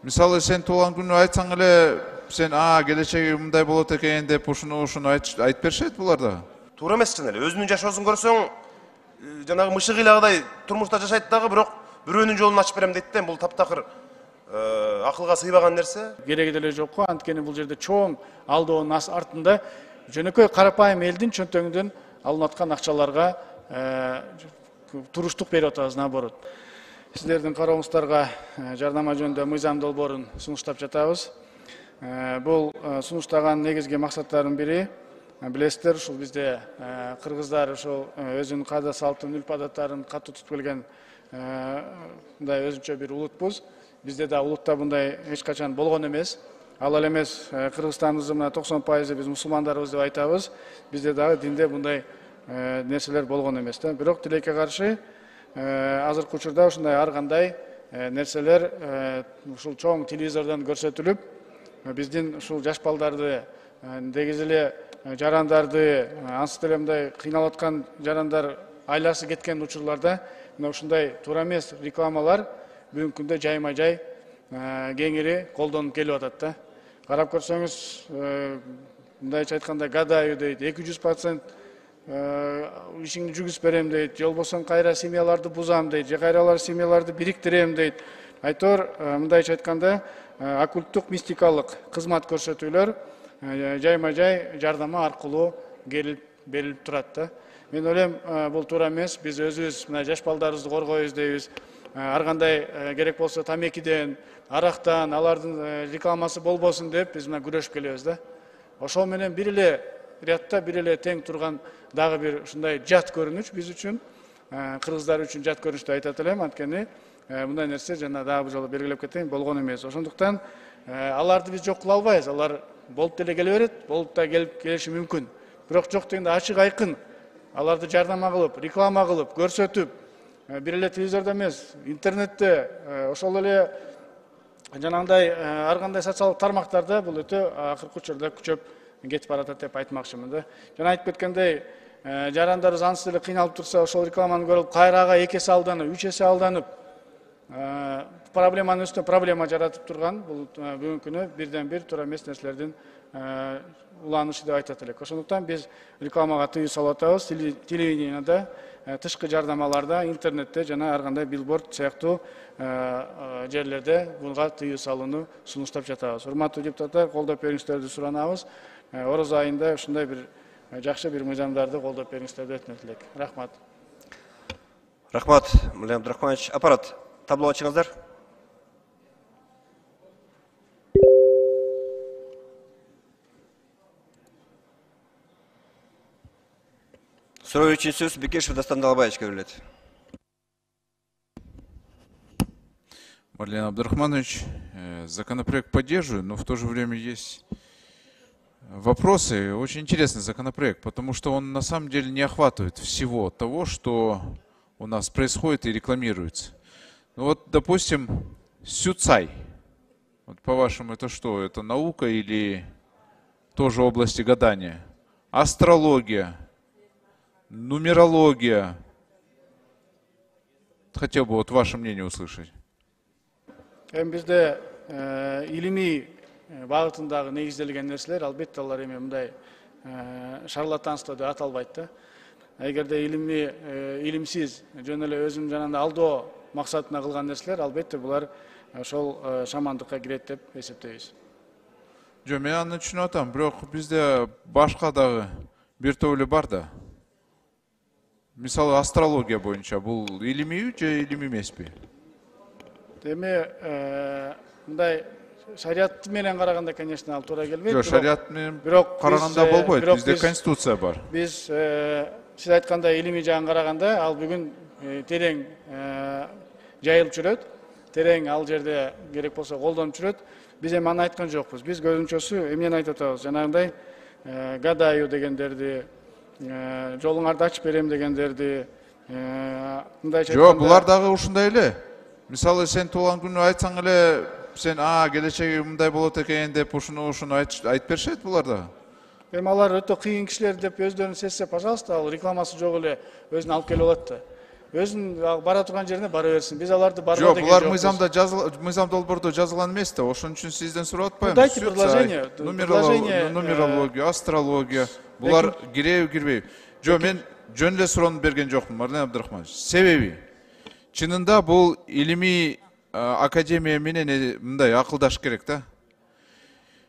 Мисалы сен туған күнү айтсаң эле сен келечеги мындай болот экен деп ушуну айтып беришет булар да. Туура эмес чын эле. Өзүнүн жашоосун көрсөң, жанагы мышык ыйлагыдай турмушта жашайт дагы, бирок бирөөнүн жолун ачып берем дейт да. Бул таптакыр акылга сыйбаган нерсе. Кереги деле жок го. Анткени бул жерде чоң алдоонун артында жөнөкөй карапайым элдин чөнтөгүндөн алынып аткан акчаларга туруштук берип атабыз, наоборот. Сиздердин карооңуздарга жардама жөнүндө мыйзам долбоорун сунуштап жатабыз. Бул сунуштаган негизги максаттардын бири, билесиздер, ушул бизде кыргыздар ошол өзүнүн каада салтын, үлп адаттарын катуу тутуп келген мындай өзүнчө бир улутпуз. Бизде да улутта мындай эч качан болгон эмес. Ал эле эмес, Кыргызстандын мына 90% биз мусулмандарбыз деп айтабыз. Бизде дагы динде мындай нерселер болгон эмес да. Бирок тилекке каршы азыркы учурда ушундай ар кандай нерселер ушул чоң телевизордон көрсөтүлүп, биздин ушул жаш балдарды, дегиз эле жарандарды, ансыз деле мындай кыйналып аткан жарандар айласы кеткен учурларда мына ушундай туура эмес рекламалар бүгүнкү күндө жайма-жай кеңири колдонуп келип атат да. Карап көрсөңүз, мындайча айтканда гадаю дейт, 200% ишиңди жүгүз берем дейт, жол болсоң кайра семьяларды бузам дейт, же кайралар семьяларды бириктирем дейт. Айтор, мындайча айтканда оккульттук мистикалык кызмат көрсөтүүлөр жайма-жай жардама аркылуу берилип турат да. Мен ойлойм, бул туура эмес. Биз өзүбүз мына жаш балдарыбызды коргойбуз дейбиз. Ар кандай керек болсо тамекиден, арактан, алардын рекламасы болбосун деп биз мына күрөшүп келебиз да. Ошол менен бир эле рядта, бир эле тең турган дагы бир ушундай жат көрүнүш биз үчүн, кыргыздар үчүн жат көрүнүш деп айтат элем. Анткени мындай нерсе жана дагы бир жолу белгилеп кетейин, болгон эмес. Ошондуктан аларды биз жок кыла албайбыз. Алар болуп деле келе берет, болуп да келиши мүмкүн. Бирок жок дегенде ачык айкын аларды жардама кылып, реклама кылып, көрсөтүп, бир эле телевизордо эмес, интернетте, ошол эле жанагындай ар кандай социалдык тармактарда бул өтө акыркы учурда күчөп кетип баратат деп айтмакчымын да. Жана айтып кеткендей, жарандарыбыз ансыз эле кыйналып турса, ошол рекламаны көрүп, кайра ага 2 эсе алданып, 3 эсе алданып, проблеманын үстүнө проблема жаратып турган, бул бүгүнкү күнү бирден бир туура эмес нерселердин уланышы деп айтат элек. Ошондуктан биз рекламага тыюу салып атабыз, телевидениеда, тышкы жардамаларда, интернетте жана ар кандай билборд сыяктуу жерлерде буга тыюу салууну сунуштап жатабыз. Урматтуу депутаттар, колдоп бериңиздерди суранабыз. Орозо айында ушундай бир жакшы бир мыйзамдарды колдоп бериңиздер деп өтүнөт элек. Рахмат. Рахмат, Мулен Абдрахманович. Аппарат, табло ачыңыздар. Суроо үчүн сөз Бекешев Дастан Далбаевичке берилет. Марлен Абдрахманович, законопроект поддерживаю, но в то же время есть вопросы. Очень интересный законопроект, потому что он на самом деле не охватывает всего того, что у нас происходит и рекламируется. Ну вот, допустим, сюцай. Вот по-вашему, это что? Это наука или тоже области гадания? Астрология, нумерология. Хотел бы вот ваше мнение услышать. Бизде илимий багытындагы негизделген нерселер, албетте алар эми мындай шарлатанство деп аталбайт да. Эгерде илимсиз, жөн эле өзүнүн жанында алдоо максатына кылган нерселер, албетте булар ошол шамандыкка кирет деп эсептейбиз. Жо, мен аны түшүнүп атам, бирок бизде башка дагы бир топ эле бар да. Мисалы астрология боюнча бул илимий же илимий эмеспи? Деме, мындай шарият менен караганда, конечно, ал туура келбейт. Жок, шарият менен караганда болбойт. Бизде конституция бар. Биз сиз айткандай илимий жагын караганда, ал бүгүн терең жайылып жүрөт. Терең ал жерде керек болсо колдонуп жүрөт. Биз эми аны айткан жокпуз. Биз көзүнчөсү эмнени айтып атабыз? Жанагындай гадаю дегендерди, жолуңарды ачып берем дегендерди, мындайча айтканда. Жок, булар дагы ушундай эле. Мисалы сен туулган күнү айтсаң эле, сен келечеги мындай болот экен деп ушуну айтып беришет булар да. Эми алар өтө кыйын кишилер деп өздөрүн сезсе, пожалуйста, ал рекламасы жок эле өзүн алып келип алат да. өзүнүн бара турган жерине бара берсин. Биз аларды барба Жок, деген булар жокпуз. мыйзам долбоордо жазылган эмес да. Ошон үчүн сизден сурап атпаймынбы? Дайте предложение. Нумерология, астрология. Булар киреби, кирбейби? Жок, мен жөн эле суроону берген жокмун, Марлен Абдрахманович. Себеби чынында бул илимий академия менен мындай акылдаш керек да.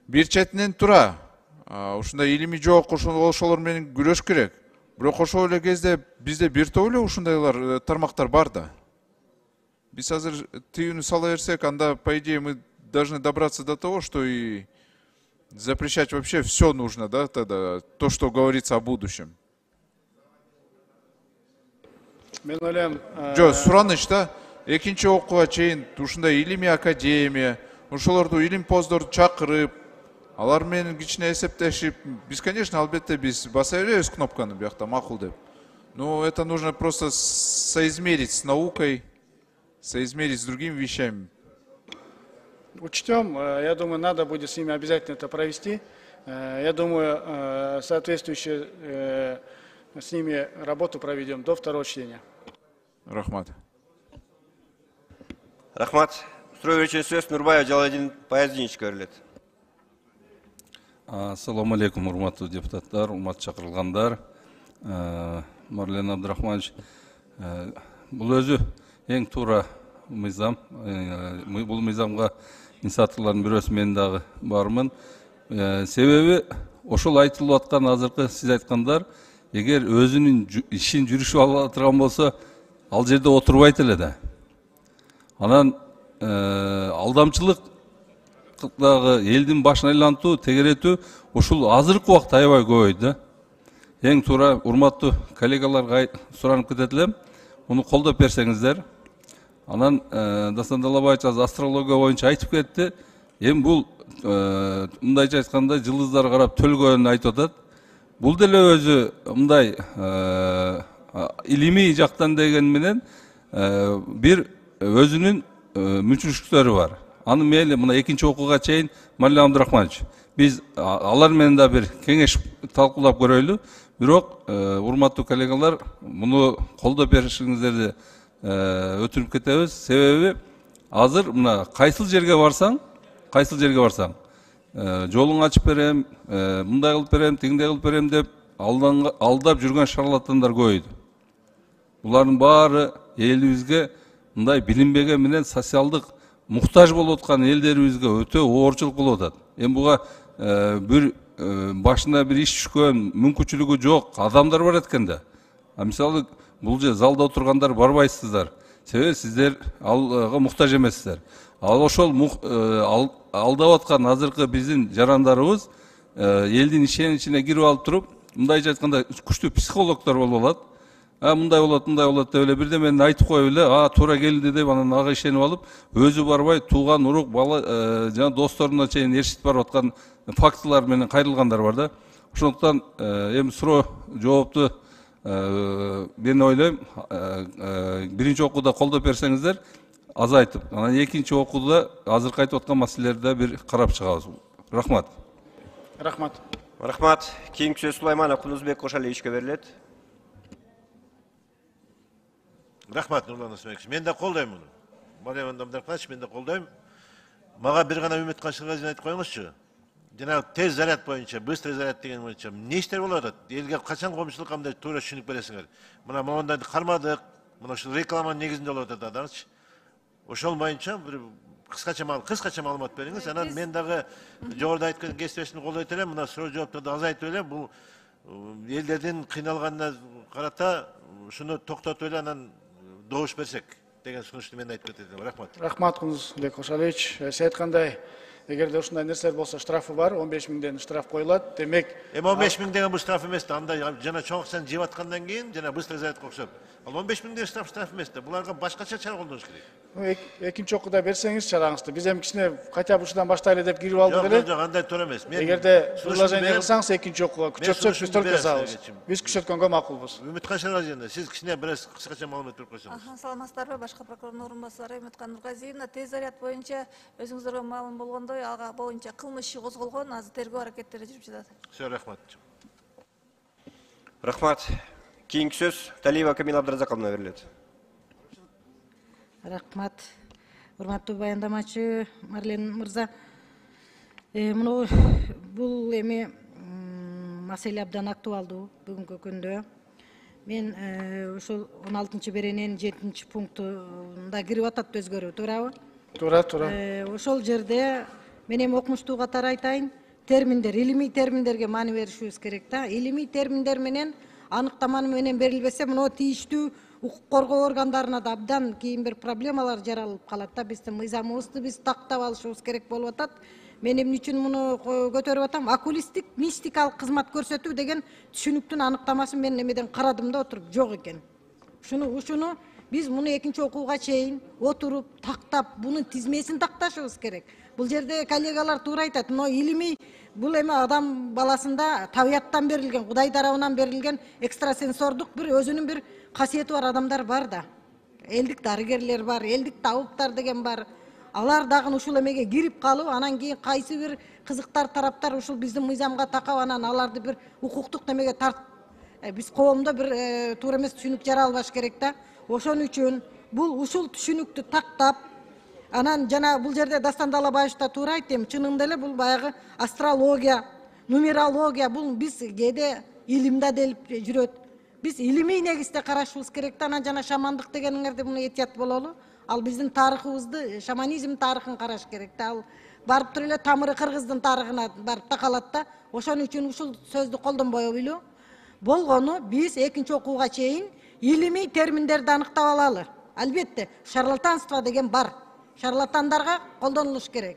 Бир четинен тура ушундай илимий жок ошолор менен күрөш керек. Бирок ошол эле кезде бизде бир топ эле ушундайлар тармактар бар да. Биз азыр тыюуну сала берсек, анда по идее мы должны добраться до того, что и запрещать вообще все нужно, да, тогда то, что говорится о будущем. Мен ойлойм, Жо, сураныч да, экинчи окууга чейин ушундай илимий академия, ошолорду илимпоздорду чакырып, алар менен кичине эсептешип, биз, конечно, албетте биз баса беребиз кнопканы биякта макул деп. Но это нужно просто соизмерить с наукой, соизмерить с другими вещами. учтем, я думаю, надо будет с ними обязательно это провести. Я думаю, соответствующую с ними работу проведем до второго чтения. Рахмат. Рахмат. Строй речи сөз Нурбаев Жалалдин Паяздиновичке берилет. Ассаламу алейкум, урматтуу депутаттар, урматтуу чакырылгандар. Марлен Абдрахманович, бул өзү эң туура мыйзам. Бул мыйзамга инициаторлордун бирөөсү мен дагы бармын. Себеби ошол айтылып аткан азыркы сиз айткандар, эгер өзүнүн ишин жүрүшүп ала турган болсо, ал жерде отурбайт эле да. Анан алдамчылык дагы элдин башын айлантуу, тегеретүү ушул азыркы убакта аябай көбөйдү да. Эң туура урматтуу коллегаларга суранып кетет элем, муну колдоп берсеңиздер. Анан Дастан Далабаевич астрология боюнча айтып кетти. Эми бул мындайча айтканда жылдыздар карап төлгөнүн айтып атат. Бул деле өзү мындай илимий жактан деген менен бир өзүнүн мүмкүнчүлүктөрү бар. Аны мейли мына экинчи окууга чейин Марлен Абдрахманович, биз алар менен да бир кеңеш талкуулап көрөлү. Бирок урматтуу коллегалар, муну колдоп беришиңиздерди өтүнүп кетебиз. Себеби азыр мына кайсыл жерге барсаң, жолун ачып берем, мындай кылып берем, тигиндей кылып берем деп алдап жүргөн шарлатандар көбөйдү. Булардын баары элибизге мындай билинбеген менен социалдык муктаж болуп аткан элдерибизге өтө оорчулук болуп атат. Эми буга бир башына бир иш түшкөн, мүмкүнчүлүгү жок адамдар бар экен да. Мисалы бул же залда отургандар барбайсыздар. Себеби сиздер алга муктаж эмессиздер. Ал ошол алдап аткан азыркы биздин жарандарыбыз элдин ишеничине кирип алып туруп, мындайча айтканда күчтүү психологдор болуп алат. Мындай болот деп эле бирдемени айтып коюп эле, туура келди деп анан ага ишенип алып, өзү барбай тууган урук, бала жана досторуна чейин ээрчитип барып аткан фактылар менен кайрылгандар бар да. Ошондуктан эми суроо жоопту мен ойлойм, биринчи окууда колдоп берсеңиздер азайтып, анан экинчи окууда азыркы айтып аткан маселелерди да бир карап чыгабыз. Рахмат. Рахмат. Рахмат. Кийинки сөз Сулайманов Кунузбек Кошалиевичке берилет. Рахмат, Нурлан Османович. Мен де колдойм муну. Марлен Абдрахманович, мен де колдойм. Мага бир гана Үмүт Кашыргазин айтып коюңузчу. Жанагы тез заряд боюнча, быстрый заряд деген боюнча эмне иштер болуп атат? Элге качан коомчулукка мындай туура түшүнүп бересиңер? Мына моундарды кармадык. Мына ушул рекламанын негизинде болуп атат адамчы. Ошол боюнча бир кыскача маалымат бериңиз. Анан мен дагы жогоруда айткан кесиптешимди колдойт элем. Мына суроо жооптарды азайтып эле, бул элдердин кыйналганына карата ушуну токтотуп эле анан добуш берсек деген сунушту мен айтып кетем. Рахмат. Рахмат Кунузбек Кошалиевич. Сиз айткандай, эгерде ушундай нерселер болсо штрафы бар, 15 миңден штраф коюлат. Демек, 15 миң деген бул штраф эмес да. Андай жана чоң акчаны жеп аткандан кийин жана быстрый зарядка окшоп. Ал 15 миң деген штраф эмес да. Буларга башкача чара колдонуш керек. экинчи окууда берсеңиз чараңызды. Биз эми кичине хотя бы ушудан баштайлы деп кирип алдык эле. Жок, андай туура эмес. Эгерде предложение кылсаңыз экинчи окууга күчөтсөк биз только сабыз. Биз күчөткөнгө макулбуз. Үмүт Кашыргазиевна, сиз кичине бир кыскача маалымат берип койсоңуз. Саламатсыздарбы, башкы прокурордун орун басары Үмүткан Нургазиевна. Тез заряд боюнча өзүңүздарга маалым болгондой, ага боюнча кылмыш иши козголгон, азыр тергөө аракеттери жүрүп жатат. Все, рахмат. Рахмат. Кийинки сөз Талиева Камила Абдыразаковна берилет. Рахмат. Урматтуу баяндамачы Марлен мырза. Мына бул эми маселе абдан актуалдуу бүгүнкү күндө. Мен ошол 16 беренен 7 пунктунда кирип атат өзгөрүү, туурабы? Туура. Ошол жерде мен эми окумуштуу катары айтайын, терминдер, илимий терминдерге маани беришибиз керек да. Илимий терминдер менен аныктаманы менен берилбесе, мына тийиштүү укук коргоо органдарына да абдан кийин бир проблемалар жаралып калат да. Биздин мыйзамыбызды биз тактап алышыбыз керек болуп атат. Мен эмне үчүн муну көтөрүп атам? Окулисттик, мистикалык кызмат көрсөтүү деген түшүнүктүн аныктамасын мен эмеден карадым да отуруп жок экен. Ушуну биз муну экинчи окууга чейин отуруп, тактап, бунун тизмесин такташыбыз керек. Бул жерде коллегалар туура айтат. Но илимий бул эми адам баласында табияттан берилген, Кудай тарабынан берилген экстрасенсордук бир өзүнүн бир касиети бар адамдар бар да. Элдик дарыгерлер бар, элдик табыптар деген бар. Алар дагы ушул эмеге кирип калып, анан кийин кайсы бир кызыктар тараптар ушул биздин мыйзамга такап, анан аларды бир укуктук немеге тартып, биз коомдо бир туура эмес түшүнүк жаралбаш керек да. Ошон үчүн бул ушул түшүнүктү тактап, анан жана бул жерде Дастан Далабаев да туура айтты, чынында эле бул баягы астрология, нумерология, бул биз кээде илимде делип жүрөт. Биз илимий негизде карашыбыз керек да. Анан жана шамандык дегениңерде муну этият бололу. Ал биздин тарыхыбызды, шаманизм тарыхын караш керек да. Ал барып туруп эле тамыры кыргыздын тарыхына барып такалат да. Ошон үчүн ушул сөздү колдонбой ойлу. Болгону биз экинчи окууга чейин илимий терминдерди аныктап алалы. Албетте, шарлатанство деген бар. Шарлатандарга колдонулуш керек.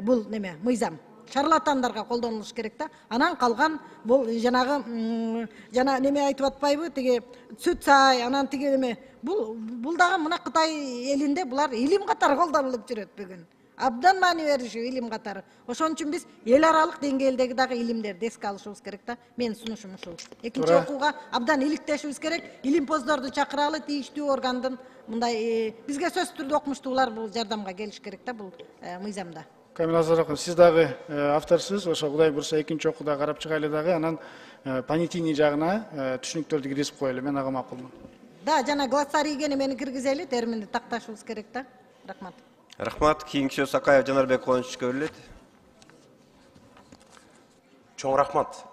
Бул неме, мыйзам. Шарлатандарга колдонулуш керек да. Анан калган бул жана неме айтып атпайбы, тиги Цуцай, анан тиги неме. Бул дагы мына Кытай элинде булар илим катары колдонулуп жүрөт бүгүн. Абдан маани беришип илим катары. Ошон үчүн биз эл аралык деңгээлдеги дагы илимдерди эске алышыбыз керек да. Мен сунушум ушул. Экинчи окууга абдан иликтешибиз керек. Илимпоздорду чакыралы, тийиштүү органдын мындай бизге сөзсүз түрдө окумуштуулар бул жардамга келиш керек да бул мыйзамда. Камил Азараков, сиз дагы авторсуз. Ошо Кудай бурса экинчи окууда карап чыгайлы дагы, анан понятийный жагына түшүнүктөрдү киргизип коелу. Мен ага макулмун. Да, жана глоссарийге немени киргизели, терминди такташыбыз керек да. Рахмат. Рахмат. Кийинки сөз Акаев Жанарбек Коонучевичке берилет. Чоң рахмат.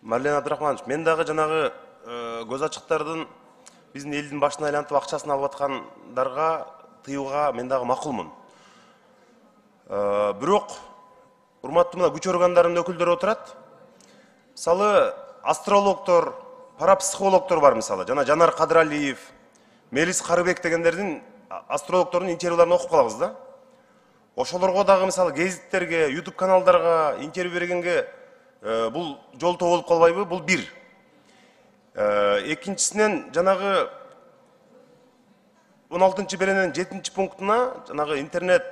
Марлен Абдрахманович, мен дагы жанагы көз ачыктардын биздин элдин башына айлантып акчасын алып аткандарга тыюуга мен дагы макулмун. Бирок урматтуу мына күч органдарынын өкүлдөрү отурат. Мисалы астрологдор, парапсихологдор бар мисалы. Жана Жанар Кадыралиев, Мелис Карыбек дегендердин астрологдордун интервьюларын окуп калабыз да. Ошолорго дагы мисалы гезиттерге, YouTube каналдарга интервью бергенге бул жолтоо болуп калбайбы? Бул бир. Экинчисинен жанагы 16 беренен 7 пунктуна жанагы интернет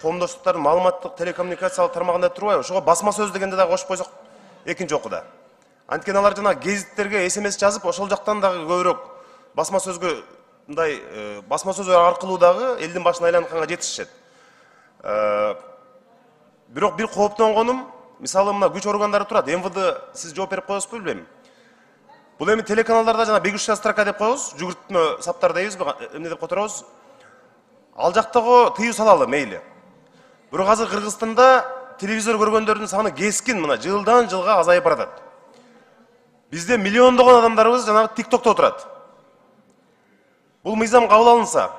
коомдоштуктардын маалыматтык телекоммуникациялык тармагында турбайбы? Ошого басма сөз дегенде дагы кошуп койсок экинчи окууда. Анткени алар жана гезиттерге SMS жазып, ошол жактан дагы көбүрөөк басма сөзгө мындай басма сөз аркылуу дагы элдин башына айланганга жетишет. Бирок бир кооптонгонум, мисалы мына күч органдары турат, МВД сиз жооп берип коесузбу билбейм. Бул эми телеканалдарда жана бегущая строка деп коебуз, жүгүртмө саптар дейбизби, эмне деп которобуз? Ал жактагы тыюу салалы мейли. Бирок азыр Кыргызстанда телевизор көргөндөрдүн саны кескин мына жылдан жылга азайып баратат. Бизде миллиондогон адамдарыбыз жанагы TikTok'та отурат. Бул мыйзам кабыл алынса,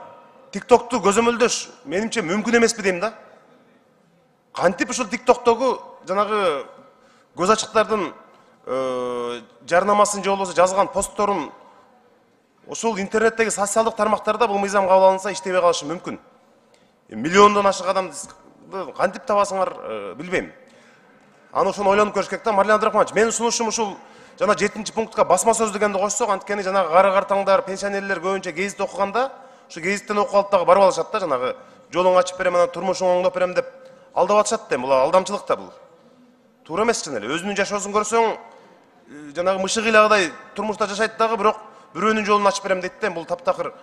TikTok'ту көзөмөлдөш менимче мүмкүн эмеспи дейм да. Кантип ушул TikTok'тогу жанагы көз ачыктардын жарнамасын же болбосо жазган постторун ошол интернеттеги социалдык тармактарда бул мыйзам кабыл алынса иштебей калышы мүмкүн. Миллиондон ашык адамды кантип табасыңар билбейм. Аны ошону ойлонуп көрүш керек да. Марлен Абдрахманович, менин сунушум ушул жана 7 пунктка басма сөз дегенди кошсок, анткени жанагы кары картаңдар, пенсионерлер көбүнчө гезит окуганда, ушу гезиттен окуп алып дагы барып алышат да, жанагы жолуң ачып берем, анан турмушуң оңдоп берем деп алдап атышат да. Бул алдамчылык да бул. Туура эмес чын эле. Өзүнүн жашоосун көрсөң, жанагы мышык ыйлагыдай турмушта жашайт дагы, бирок бирөөнүн жолун ачып берем дейт да. Бул таптакыр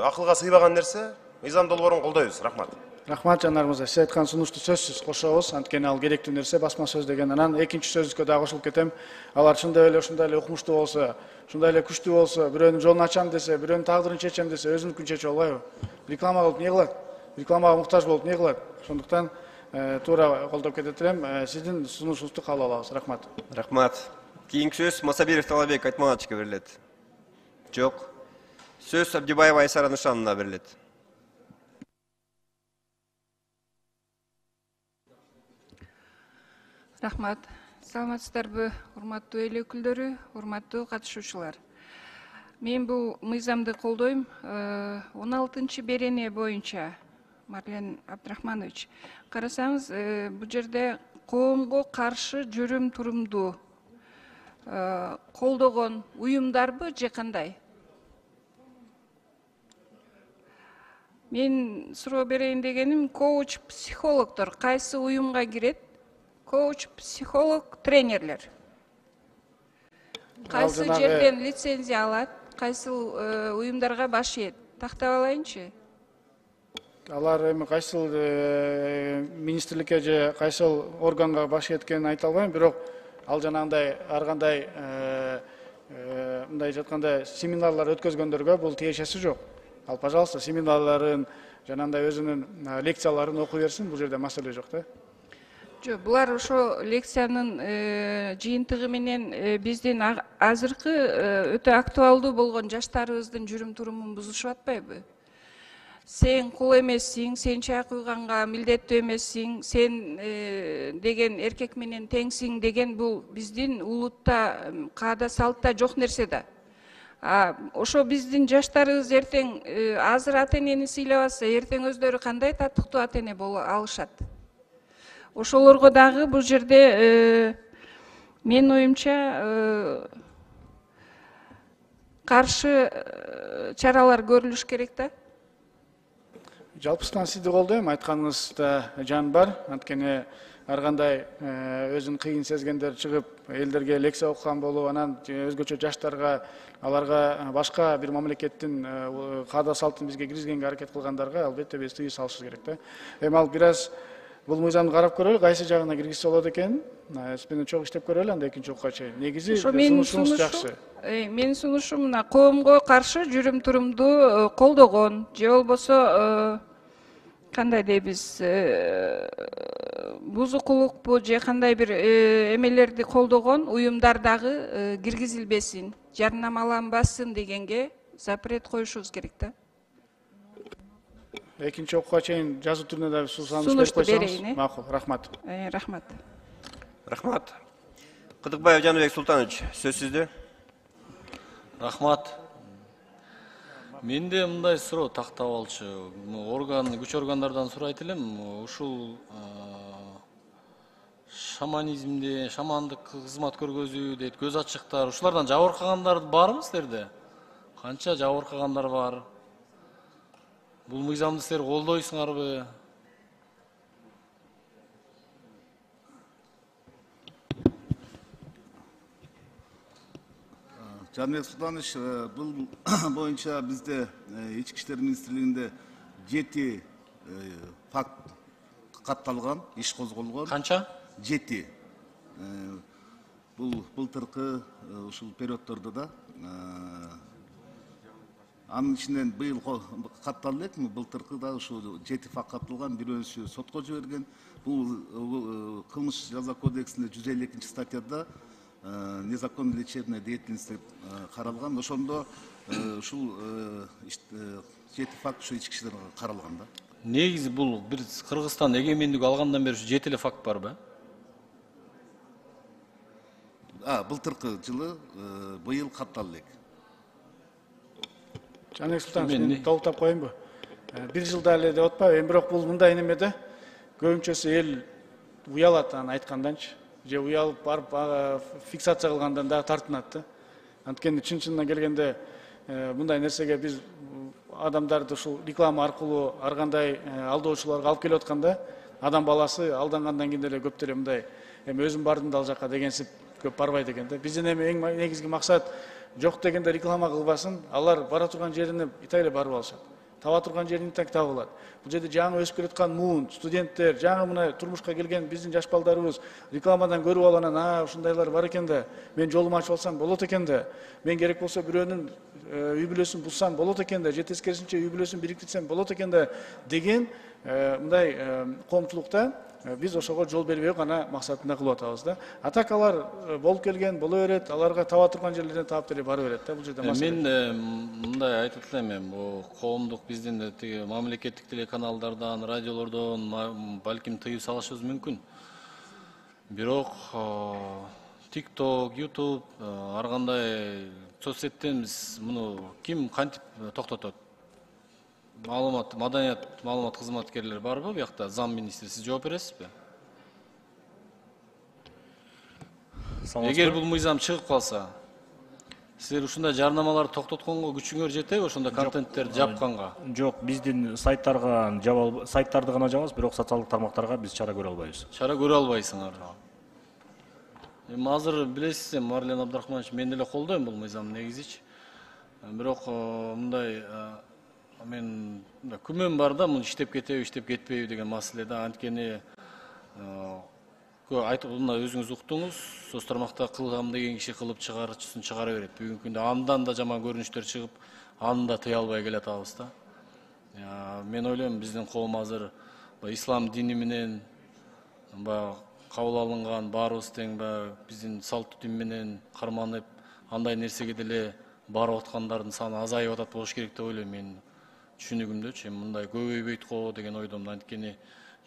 акылга сыйбаган нерсе. Мыйзам долбоорун колдойбуз. Рахмат. Рахмат Жанар мырза. Сиз айткан сунушту сөзсүз кошобуз. Анткени ал керектүү нерсе, басма сөз деген. Анан экинчи сөзүккө дагы кошулуп кетем. Алар ушундай эле укмуштуу болсо, ушундай эле күчтүү болсо, бирөөнүн жолун ачам десе, бирөөнүн тагдырын чечем десе, өзүнүкүн чечип албайбы? Реклама кылып эмне кылат? Рекламага муктаж болуп эмне кылат? Ошондуктан туура колдоп кетет элем. Сиздин сунушуңузду кабыл алабыз. Рахмат. Рахмат. Кийинки сөз Масабиров Талабек Айтмановичке берилет. Жок. Сөз Абдибаева Айсара Нышановна берилет. Рахмат. Саламатсыздарбы, урматтуу эл өкүлдөрү, урматтуу катышуучулар. Мен бул мыйзамды колдойм. 16 берене боюнча Марлен Абдрахманович, карасаңыз, бул жерде коомго каршы жүрүм турумду колдогон уюмдарбы же кандай? Мен суроо берейин дегеним, коуч психологдор кайсы уюмга кирет? Коуч, психолог, тренерлер. Кайсы жерден лицензия алат, кайсы уюмдарга баш ийет? Тактап алайынчы. Алар эми кайсыл министрликке же кайсыл органга баш ийеткенин айта албайм, бирок ал жанагындай ар кандай мындай жатканда семинарлар өткөзгөндөргө бул тиешеси жок. Ал, пожалуйста, семинарларын, жанагындай өзүнүн лекцияларын окуй берсин, бул жерде маселе жок да. Жок, булар ошо лекциянын жыйынтыгы менен биздин азыркы өтө актуалдуу болгон жаштарыбыздын жүрүм турумун бузушуп атпайбы? Сен кул эмессиң, сен чайкы уйганга милдеттүү эмессиң, сен деген эркек менен теңсиң деген бул биздин улутта, каада салтта жок нерсе да. Ошо биздин жаштарыбыз эртең азыр ата энени сыйлабаса, эртең өздөрү кандай татыктуу ата эне боло алышат? Ошолорго дагы бул жерде менин оюмча каршы чаралар көрүлүш керек да. Жалпысынан сизди колдойм, айтканыңызда жан бар. Анткени ар кандай өзүн кыйын сезгендер чыгып элдерге лекция окуган болуп, анан өзгөчө жаштарга, аларга башка бир мамлекеттин каада салтын бизге киргизгенге аракет кылгандарга албетте биз тыюу салышыбыз керек да. Эми ал бир аз бул мыйзамды карап көрөлү, кайсы жагына киргизсе болот экенин. Сиз менен чогуу иштеп көрөлү, анда экинчи окуга чейин. Негизи сунушуңуз жакшы. Менин сунушум мына коомго каршы жүрүм турумду колдогон, же болбосо кандай дейбиз, бузукулукпу же кандай бир эмелерди колдогон уюмдар дагы киргизилбесин, жарнамаланбасын дегенге запрет коюшубуз керек да. Экинчи окууга чейин жазуу түрүндө да сунуш берип койсоңуз макул. Рахмат. Рахмат. Рахмат. Кыдыкбаев Жаныбек Султанович, сөз сизде. Рахмат. Менде мындай суроо тактап алчу. Күч органдардан сурайт элем. Ушул шаманизмде, шамандык кызмат көргөзүү дейт, көз ачыктар, ушулардан жабыркагандар барбы силерде? Канча жабыркагандар бар? Бул мыйзамды силер колдойсуңарбы? Жаныбек Султанович, бул боюнча бизде Ички иштер министрлигинде 7 факт катталган, иш козголгон. Канча? 7. Бул былтыркы ушул периоддордо да анын ичинен быйыл катталды экенби, былтыркы да ушул 7 факт катталган, бирөөсү сотко жиберген. Бул кылмыш жаза кодексинде 152 статьяда незаконная лечебная деятельность деп каралган. Ошондо ушул 7 факт ушу ички иштерге каралган да. Негизи бул бир Кыргызстан эгемендик алгандан бери 7 эле факт барбы? Былтыркы жылы быйыл катталды элек. Жаныбек Султанович, мен толуктап коеюнбу? Бир жылда эле деп атпайбы, бирок бул мындай неме да. Көбүнчөсү эл уялат аны айтканданчы. Же уялып барып фиксация кылгандан дагы тартынат да. Анткени чын-чынына келгенде мындай нерсеге биз адамдарды ушул реклама аркылуу ар кандай алдаочуларга алып келип атканда, адам баласы алдангандан кийин деле көп деле мындай эми өзүм бардым да ал жака дегенсип көп барбайт экен да. Биздин эми эң негизги максат жок дегенде реклама кылбасын, алар бара турган жерине итай эле барып алышат. таба турган жерин так таба алат. Бул жерде жаңы өсүп келаткан муун, студенттер, жаңы мына турмушка келген биздин жаш балдарыбыз рекламадан көрүп алып анан ушундайлар бар экен да, мен жолуму ачып алсам болот экен да, мен керек болсо бирөөнүн үй бүлөсүн булсам болот экен да, же тескерисинче үй бүлөсүн бириктирсем болот экен да деген мындай коомчулукта биз ошого жол бербей гана максатында кылып атабыз да. А так алар болуп келген боло берет, аларга таба турган жерлерден таап берип бара берет да. Бул жерде мен мындай айтып элем, мен бул коомдук биздин тиги мамлекеттик телеканалдардан, радиолордон балким тыюу салышыбыз мүмкүн. Бирок TikTok, YouTube, ар кандай соцсеттен биз муну ким кантип токтотот? Маданият маалымат кызматкерлери барбы буякта, зам министр, сиз жооп бересизби? Эгер бул мыйзам чыгып калса, силер ушундай жарнамаларды токтотконго күчүңөр жетеби, ошондой контенттерди жапканга? Жок, биздин сайттарды гана жабабыз, бирок социалдык тармактарга биз чара көрө албайбыз. Чара көрө албайсыңар. Эми азыр билесиз, Марлен Абдрахманович, мен деле колдойм бул мыйзамды негизичи. Бирок мындай мен күмөн бар да, муну иштеп кетеби, иштеп кетпейби деген маселеде. Анткени мына өзүңүз уктуңуз, соц тармакта кылгам деген киши кылып чыгарчысын чыгара берет. Бүгүнкү күндө андан да жаман көрүнүштөр чыгып, аны да тыя албай келатабыз да. Мен ойлойм, биздин коом азыр ислам дини менен кабыл алынган баарыбыз тең биздин салттуу дин менен карманып, андай нерсеге деле барып аткандардын саны азайып атат болуш керек деп ойлойм мен. Түшүнүгүмдөчү, мындай көбөйбөйт го деген ойдомун. Анткени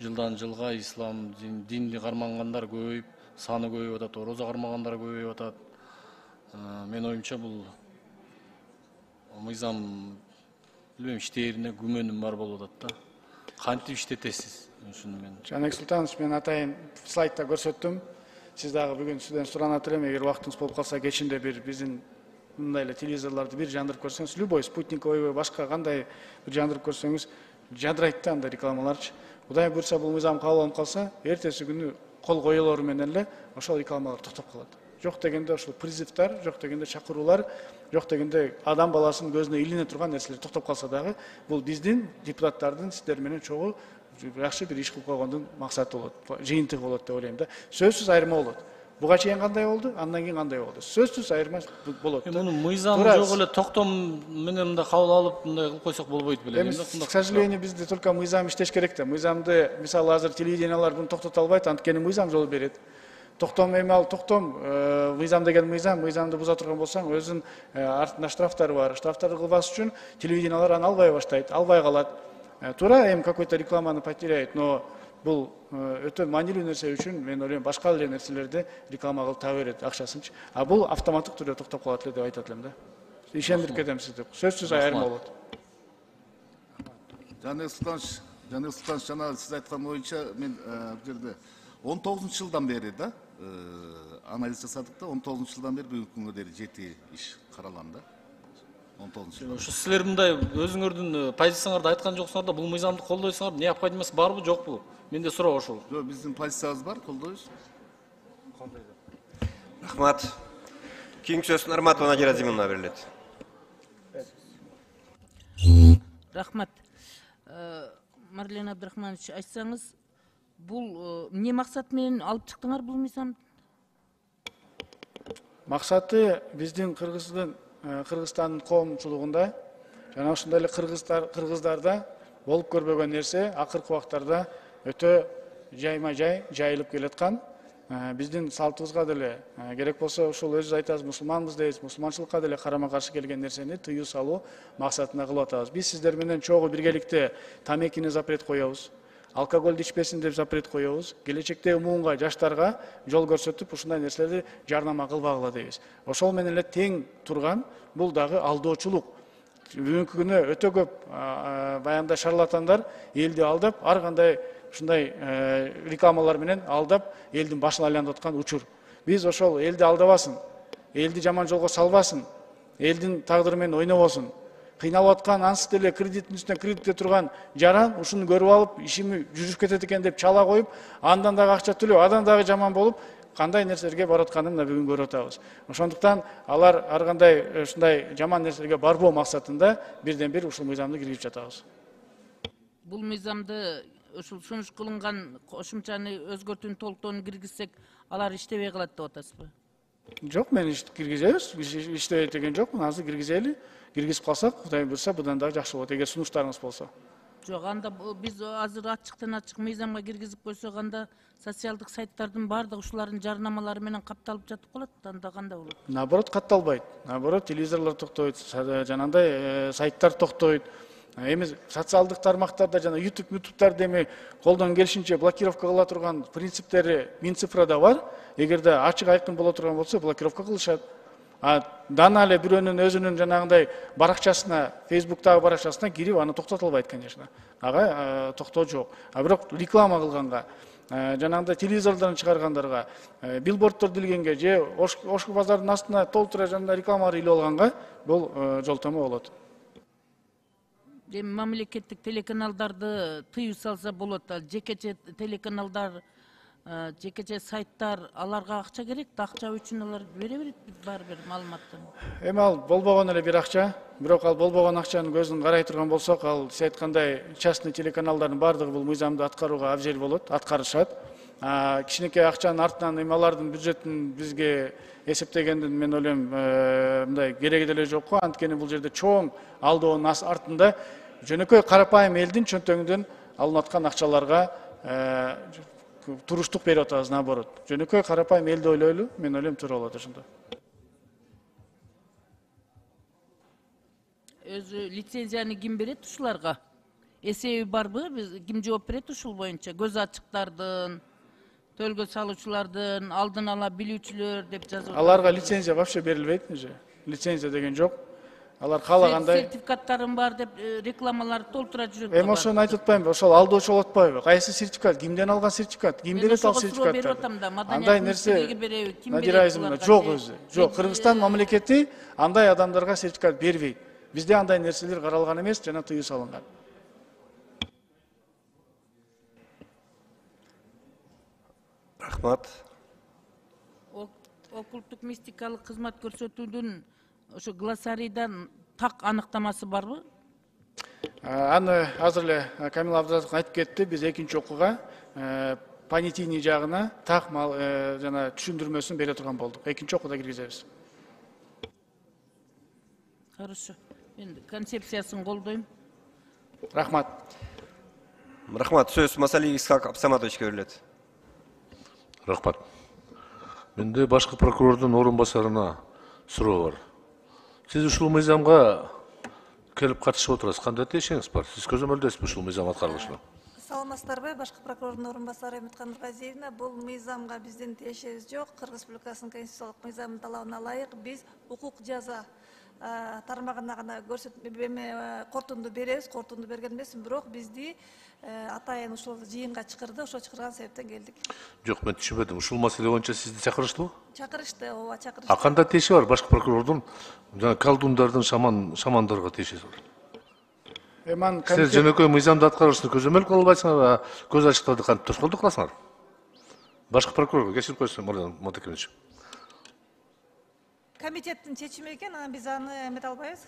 жылдан жылга ислам динди кармангандар көбөйүп, саны көбөйүп атат, орозо кармагандар көбөйүп атат. Мен оюмча бул мыйзам билбейм, иштээрине күмөнүм бар болуп атат да. Кантип иштетесиз? Ушуну мен. Жанек Султанович, мен атайын слайдта көрсөттүм. Сиз дагы бүгүн сизден суранат элем, эгер убактыңыз болуп калса кечинде бир биздин мындай эле телевизорлорду бир жандырып көрсөңүз, любой спутниковый башка кандай бир жандырып көрсөңүз, жадырайт да андай рекламаларчы. Кудай буйрса бул мыйзам кабыл алынып калса, эртеси күнү кол коюлору менен эле ошол рекламалар токтоп калат. Жок дегенде ошол призывтар, жок дегенде чакыруулар, жок дегенде адам баласынын көзүнө илине турган нерселер токтоп калса дагы, бул биздин депутаттардын сиздер менен чогуу жакшы бир иш кылып койгондун максаты болот, жыйынтыгы болот деп ойлойм да. Сөзсүз айырма болот. Буга чейин кандай болду, андан кийин кандай болду? Сөзсүз айырма болот. Муну мыйзам жок эле токтом менен мындай кабыл алып, мындай кылып койсок болбойт беле. К сожалению, бизде только мыйзам иштеш керек да. Мыйзамды, мисалы азыр телевидениялар буну токтото албайт, анткени мыйзам жол берет. Токтом эми ал токтом, мыйзам деген мыйзамды буза турган болсаң, өзүнүн артында штрафтары бар. Штрафтарды кылбас үчүн телевидениялар аны албай баштайт, албай калат. Туура эми какой-то рекламаны потеряет, но бул өтө маанилүү нерсе үчүн мен ойлойм башка эле нерселерди реклама кылып таба берет акчасынчы. А бул автоматтык түрдө токтоп калат эле деп айтат элем да. Ишендирип кетем сизди. Сөзсүз айырма болот. Жанек Султанович, жана сиз айткан боюнча мен бул жерде 19-жылдан бери да анализ жасадык да, 19-жылдан бери бүгүнкү күнгө дейин 7 иш каралган да. 19-жыл. Ушу силер мындай өзүңөрдүн позицияларды айткан жоксуңар да, бул мыйзамды колдойсуңар, необходимость барбы, жокпу? Менде суроо ошол. Жок, биздин позициябыз бар, колдойбуз. Рахмат. Кийинки сөз Нарматова Надира Зимовна берилет. Рахмат. Марлен Абдрахманович, айтсаңыз, бул эмне максат менен алып чыктыңар бул мыйзамды? Максаты биздин Кыргызстандын коомчулугунда жана ушундай эле кыргыздарда болуп көрбөгөн нерсе акыркы убактарда өтө жайма-жай жайылып келаткан. Биздин салтыбызга деле керек болсо ушул өзүбүз айтабыз, мусулманбыз дейбиз, мусулманчылыкка деле карама-каршы келген нерсени тыюу салуу максатында кылып атабыз. Биз сиздер менен чогуу биргеликте тамекини запрет коебуз, алкоголду ичпесин деп запрет коебуз. Келечекте муунга, жаштарга жол көрсөтүп, ушундай нерселерди жарнама кылбагыла дейбиз. Ошол менен эле тең турган бул дагы алдоочулук. Бүгүнкү күнү өтө көп баягындай шарлатандар элди алдап, ар кандай ушундай рекламалар менен алдап, элдин башын айлантып аткан учур. Биз ошол элди алдабасын, элди жаман жолго салбасын, элдин тагдыры менен ойнобосун. Кыйналып аткан ансыз деле кредиттин үстүнө кредитте турган жаран ушуну көрүп алып, ишими жүрүп кетет экен деп чала коюп, андан дагы акча төлөп, андан дагы жаман болуп, кандай нерселерге барып атканын мына бүгүн көрүп атабыз. Ошондуктан алар ар кандай ушундай жаман нерселерге барбоо максатында бирден бир ушул мыйзамды киргизип жатабыз. Бул мыйзамды ушул сунуш кылынган кошумчаны өзгөртүүнү толуктоону киргизсек, алар иштебей калат деп атасызбы? Жок, мен киргизебиз. Иштебейт деген жокмун. Азыр киргизели. Киргизип калсак, Кудай буйрса, будан дагы жакшы болот, эгер сунуштарыңыз болсо. Жок, анда биз азыр ачыктан ачык мыйзамга киргизип койсок, анда социалдык сайттардын баардыгы ушулардын жарнамалары менен капталып жатып калат. Анда кандай болот? Наоборот, катталбайт. Наоборот, телевизорлор токтойт, жанагындай сайттар токтойт. Эми социалдык тармактарда жана ютубтарда эми колдон келишинче блокировка кыла турган принциптери Минцифрада бар. Эгерде ачык айкын боло турган болсо, блокировка кылышат. Дана эле бирөөнүн өзүнүн жанагындай баракчасына, Facebook'тагы баракчасына кирип аны токтотулбайт, конечно. Ага токтоо жок. А бирок реклама кылганга, жанагындай телевизордон чыгаргандарга, билборддор дилгенге же Ошко базардын астына толтура жанагындай рекламалар илип алганга бул жолтомо болот. Мамлекеттик телеканалдарды тыюу салса болот. Жекече телеканалдар, жекече сайттар, аларга акча керек, акча үчүн алар бере берет бар бир маалыматтан. Эми ал болбогон эле бир акча, бирок ал болбогон акчанын көзүн карай турган болсок, ал сиз айткандай частный телеканалдардын баардыгы бул мыйзамды аткарууга абжел болот, аткарышат. Кичинекей акчанын артынан эми алардын бюджетин бизге эсептегендин мен ойлойм мындай кереги деле жок го. Анткени бул жерде чоң алдоонун артында жөнөкөй карапайым элдин чөнтөгүндөн алынып аткан акчаларга туруштук берип атабыз, наоборот. Жөнөкөй карапайым элди ойлойлу, мен ойлойм туура болот ошондо. Өзү лицензияны ким берет ушуларга? Эсеби барбы? Ким жооп берет ушул боюнча? Көз ачыктардын, төлгө салуучулардын, алдын ала билүүчүлөр деп жазып. Аларга лицензия вообще берилбейт же. Лицензия деген жок. Алар каалагандай сертификаттарым бар деп рекламаларды толтура жүрөт. Эми ошону айтып атпаймынбы? Ошол алдоочу болуп атпайбы? Кайсы сертификат? Кимден алган сертификат? Ким берет ал сертификаттарды? Андай нерсе Надираизмде жок өзү. Жок, Кыргызстан мамлекети андай адамдарга сертификат бербейт. Бизде андай нерселер каралган эмес, жана тыюу салынган. Рахмат. Оккулттук мистикалык кызмат көрсөтүүдүн ошо глоссарийдан так аныктамасы барбы? Аны азыр эле Камил Абдразаков айтып кетти. Биз экинчи окууга понятийный жагына так жана түшүндүрмөсүн бере турган болдук. Экинчи окууда киргизебиз. Хорошо. Мен концепциясын колдойм. Рахмат. Рахмат. Сөз Масалиев Исхак Абсаматовичке берилет. Рахмат. Менде башкы прокурордун орун басарына суроо бар. Сиз ушул мыйзамга келип катышып отурасыз. Кандай тиешиңиз бар? Сиз көзөмөлдөсүзбү ушул мыйзам аткарылышына? Саламатсыздарбы, башкы прокурордун орун басары Эмиткан Нургазиевна, бул мыйзамга биздин тиешебиз жок. Кыргыз Республикасынын конституциялык мыйзамынын талабына ылайык биз укук жаза тармагына гана кортунду беребиз, кортунду берген эмесмин, бирок бизди атайын ушул жыйынга чакырды, ошо чакырган себептен келдик. Жок, мен түшүнбөдүм. Ушул маселе боюнча сизди чакырыштыбы? Чакырышты, ооба, чакырышты. Кандай тиеши бар башкы прокурордун жана колдундардын шамандарга тиешеси бар? Сиз жөнөкөй мыйзамды аткарышты көзөмөл кыла албайсыңар, көз ачыктарды кантип тоскоолдук кыласыңар? Башкы прокурорго кечирип койсоң, Мурзан Мотакенович. Комитеттин чечими экен, анан биз аны эмете албайбыз.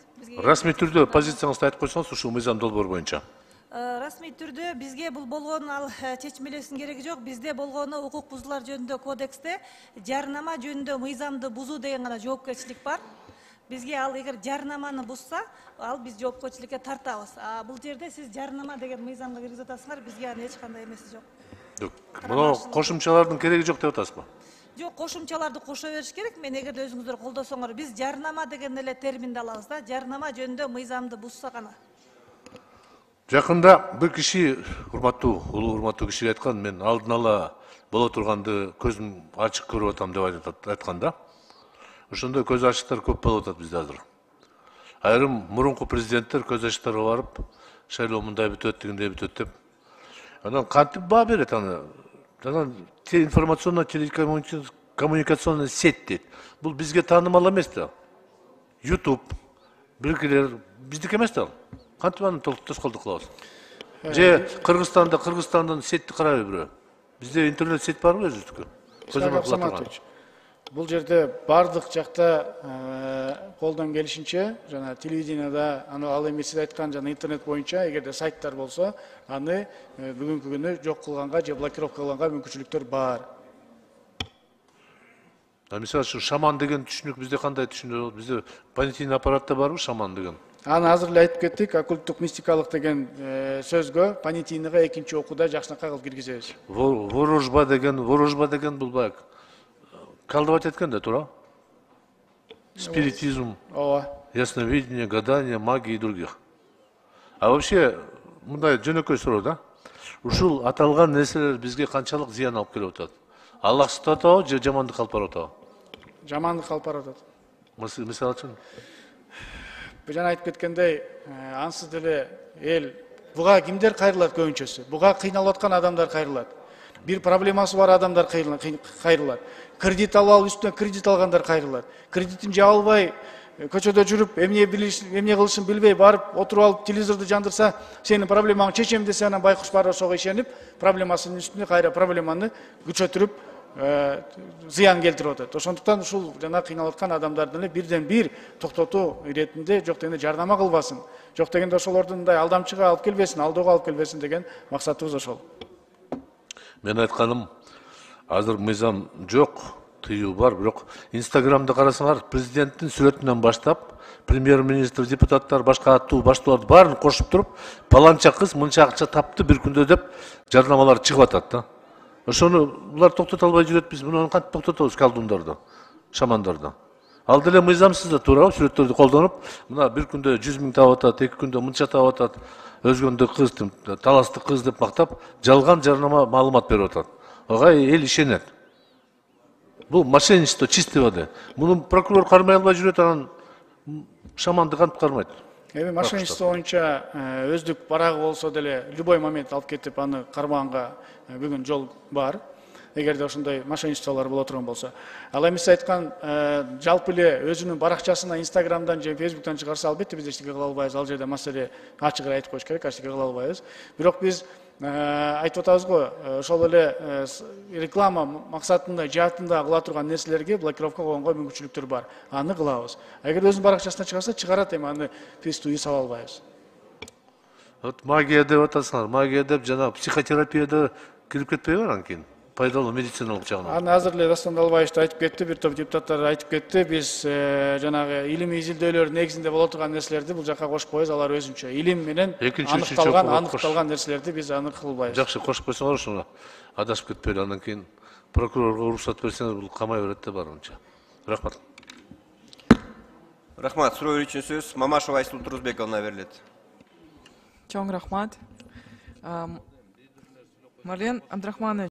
Расмий түрдө позицияңызды айтып койсоңуз ушул мыйзам долбоор боюнча. Расмий түрдө бизге бул болгон ал чечмелештин кереги жок. Бизде болгону укук бузуулар жөнүндө кодексте жарнама жөнүндө мыйзамды бузуу деген гана жоопкерчилик бар. Бизге ал эгер жарнаманы бузса, ал биз жоопкерчиликке тартабыз. Бул жерде сиз жарнама деген мыйзамга киргизип атасыңар, бизге аны эч кандай эмеси жок. Жок. Мына кошумчалардын кереги жок деп атасызбы? Жок, кошумчаларды кошо бериш керек. Мен эгерде өзүңүздөр колдосоңор, биз жарнама деген эле терминди алабыз да. Жарнама жөнүндө мыйзамды бузса гана. Жакында бир киши, улуу урматтуу киши айткан, мен алдын ала боло турганды көзүм ачык көрүп атам деп айткан да. Ошондой көз ачыктар көп болуп атат бизде азыр. Айрым мурунку президенттер көз ачыктарга барып, шайлоо мындай бүтөт, дегендей бүтөт деп. Анан кантип баа берет аны? Анан информационно телекоммуникационный сеть дейт. Бул бизге таанымал эмес да. YouTube, биркилер биздики эмес да. Кантип аны тоскоолдук кылабыз? Же Кыргызстандын сетти карайбы бирөө? Бизде интернет сеть барбы өзүбүздүкү? Исхак Абсаматович, бул жерде бардык жакта колдон келишинче жана телевиденияда ал эми сиз айткан жана интернет боюнча эгерде сайттар болсо аны бүгүнкү күнү жок кылганга же блокировка кылганга мүмкүнчүлүктөр бар. Мисалы үчүн шаман деген түшүнүк бизде кандай түшүнүк? Бизде понятийный аппаратта барбы шаман деген? Аны азыр эле айтып кеттик, оккульттук мистикалык деген сөзгө понятийныйга экинчи окууда жакшынакай кылып киргизебиз. Ворожба деген бул баягы колдовать эткен да, туура? Спиритизм, ясновидение, гадание, магия и других. А вообще, мындай жөнөкөй суроо да. Ушул аталган нерселер бизге канчалык зыян алып келип атат? Аллахсыз атабы же жамандык алып барып атабы? Жамандык алып барып атат. Мисалы үчүн? Жана айтып кеткендей, ансыз деле эл буга кимдер кайрылат көбүнчөсү? Буга кыйналып аткан адамдар кайрылат. Бир проблемасы бар адамдар кайрылат. Кредит алып үстүнө кредит алгандар кайрылат. Кредитин жаба албай көчөдө жүрүп, эмне кылышын билбей барып отуруп алып телевизорду жандырса, сенин проблемаңды чечем десе, анан байкуш барып ошого ишенип, проблемасынын үстүнө кайра проблеманы күчөтүрүп зыян келтирип атат. Ошондуктан ушул жана кыйналып аткан адамдардын эле бирден бир токтотуу иретинде жок дегенде жардама кылбасын. Жок дегенде ошолордун мындай алдамчыга алып келбесин, алдоого алып келбесин деген максатыбыз ошол. Мен айтканым, азыр мыйзам жок, тыюу бар, бирок Инстаграмда карасаңар, президенттин сүрөтүнөн баштап, премьер-министр, депутаттар, башка аттуу баштууларды баарын кошуп туруп, паланча кыз мынча акча тапты бир күндө деп жарнамалар чыгып атат да. Ошону булар токтото албай жүрөт, биз муну кантип токтотобуз колдундарды, шамандарды. Ал деле мыйзамсыз да туурабы, сүрөттөрдү колдонуп, мына бир күндө 100 000 таап атат, 2 күндө мынча таап атат, өзгөндө кыз, таласты кыз деп мактап, жалган жарнама маалымат берип атат. Ага эл ишенет. Бул мошенничество чистый воды. Муну прокурор кармай албай жүрөт, анан шаманды кантип кармайт? Эми мошенничество боюнча өздүк барагы болсо деле любой момент алып кетип аны кармаганга бүгүн жол бар. Эгерде ошондой мошенничестволор боло турган болсо. Ал эми сиз айткан жалпы эле өзүнүн баракчасына Инстаграмдан же Фейсбуктан чыгарса, албетте биз эчтеке кыла албайбыз. Ал жерде маселе ачык эле айтып коюш керек, эчтеке кыла албайбыз. Бирок биз айтып атабыз го, ошол эле реклама максатында, жаатында кыла турган нерселерге блокировка койгонго мүмкүнчүлүктөр бар. Аны кылабыз. Эгер өзүнүн баракчасына чыгарса, чыгарат, эми аны биз тыюу сала албайбыз. Вот магия деп атасыңар, магия деп жана психотерапияда кирип кетпейби анан кийин? Пайдалуу медициналык жагынан. Аны азыр эле Дастан Далбаев да айтып кетти, бир топ депутаттар айтып кетти. Биз жанагы илимий изилдөөлөр негизинде боло турган нерселерди бул жакка кошпойбуз, алар өзүнчө илим менен аныкталган нерселерди биз аны кылбайбыз. Жакшы, кошуп койсоңор ошону адашып кетпейли, андан кийин прокурорго уруксат берсеңиз бул камай берет да барынча. Рахмат. Рахмат. Суроо үчүн сөз Мамашева Айсул Турузбековна берилет. Чоң рахмат. Марлен Абдрахманович.